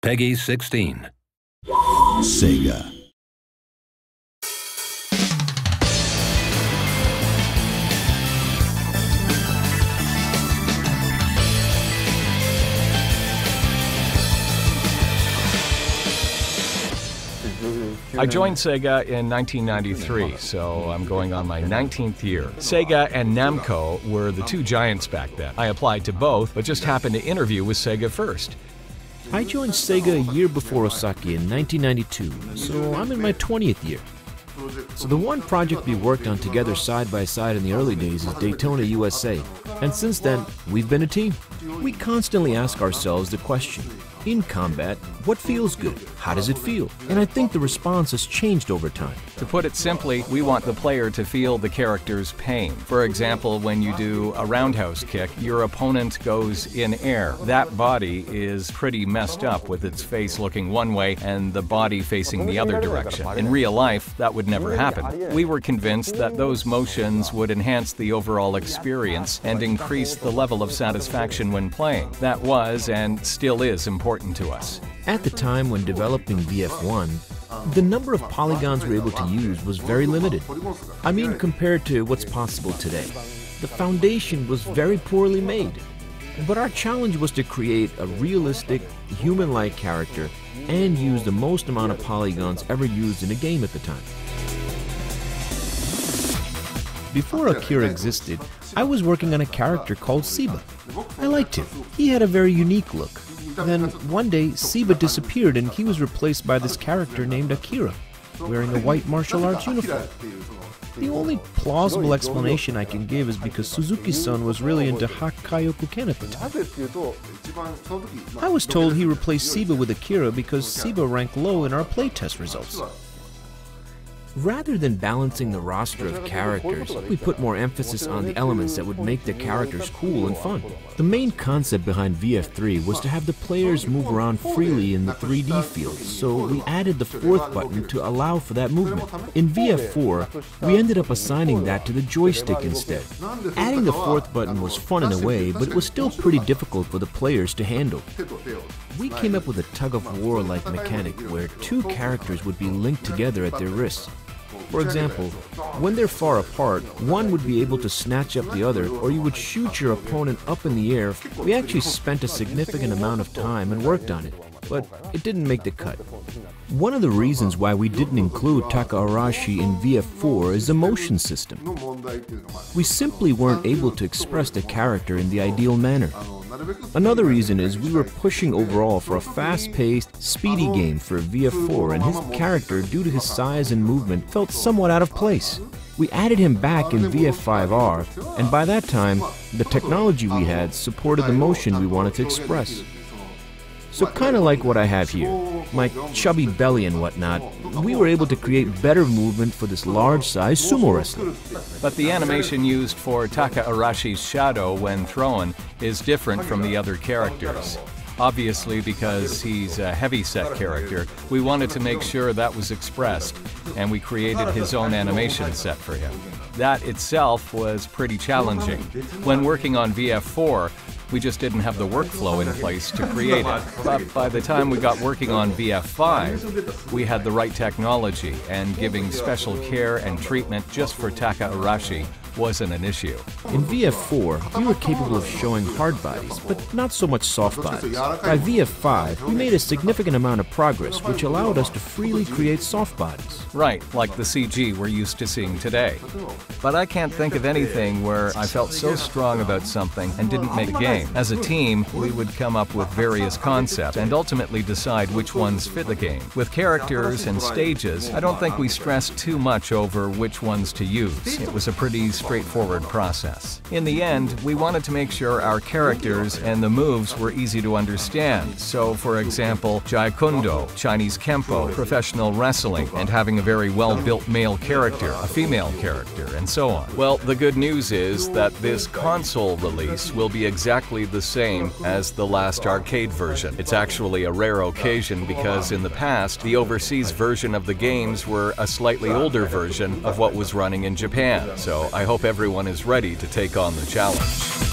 Peggy 16. Sega. I joined Sega in 1993, so I'm going on my 19th year. Sega and Namco were the two giants back then. I applied to both, but just happened to interview with Sega first. I joined Sega a year before Osaki in 1992, so I'm in my 20th year. So the one project we worked on together side by side in the early days is Daytona, USA. And since then, we've been a team. We constantly ask ourselves the question, in combat, what feels good? How does it feel? And I think the response has changed over time. To put it simply, we want the player to feel the character's pain. For example, when you do a roundhouse kick, your opponent goes in air. That body is pretty messed up with its face looking one way and the body facing the other direction. In real life, that would never happen. We were convinced that those motions would enhance the overall experience and increase the level of satisfaction when playing. That was and still is important to us. At the time when developing VF1, the number of polygons we were able to use was very limited. I mean, compared to what's possible today. The foundation was very poorly made. But our challenge was to create a realistic, human-like character and use the most amount of polygons ever used in a game at the time. Before Akira existed, I was working on a character called Seba. I liked him. He had a very unique look. Then one day, Seba disappeared and he was replaced by this character named Akira, wearing a white martial arts uniform. The only plausible explanation I can give is because Suzuki-san was really into Hakkyoku-ken at the time. I was told he replaced Seba with Akira because Seba ranked low in our playtest results. Rather than balancing the roster of characters, we put more emphasis on the elements that would make the characters cool and fun. The main concept behind VF3 was to have the players move around freely in the 3D field, so we added the fourth button to allow for that movement. In VF4, we ended up assigning that to the joystick instead. Adding the fourth button was fun in a way, but it was still pretty difficult for the players to handle. We came up with a tug-of-war-like mechanic where two characters would be linked together at their wrists. For example, when they're far apart, one would be able to snatch up the other, or you would shoot your opponent up in the air. We actually spent a significant amount of time and worked on it, but it didn't make the cut. One of the reasons why we didn't include Taka Arashi in VF4 is the motion system. We simply weren't able to express the character in the ideal manner. Another reason is we were pushing overall for a fast-paced, speedy game for VF4, and his character, due to his size and movement, felt somewhat out of place. We added him back in VF5R, and by that time, the technology we had supported the motion we wanted to express. So kind of like what I have here, my chubby belly and whatnot, we were able to create better movement for this large-size sumo wrestler. But the animation used for Taka Arashi's shadow when thrown is different from the other characters. Obviously, because he's a heavy-set character, we wanted to make sure that was expressed, and we created his own animation set for him. That itself was pretty challenging. When working on VF4, we just didn't have the workflow in place to create it. But by the time we got working on VF5, we had the right technology, and giving special care and treatment just for Taka Arashi wasn't an issue. In VF4, we were capable of showing hard bodies, but not so much soft bodies. By VF5, we made a significant amount of progress, which allowed us to freely create soft bodies. Right, like the CG we're used to seeing today. But I can't think of anything where I felt so strong about something and didn't make a game. As a team, we would come up with various concepts and ultimately decide which ones fit the game. With characters and stages, I don't think we stressed too much over which ones to use. It was a pretty straightforward process. In the end, we wanted to make sure our characters and the moves were easy to understand. So, for example, Jai Kundo, Chinese Kempo, professional wrestling, and having a very well-built male character, a female character, and so on. Well, the good news is that this console release will be exactly the same as the last arcade version. It's actually a rare occasion because in the past, the overseas version of the games were a slightly older version of what was running in Japan. So I hope everyone is ready to take on the challenge.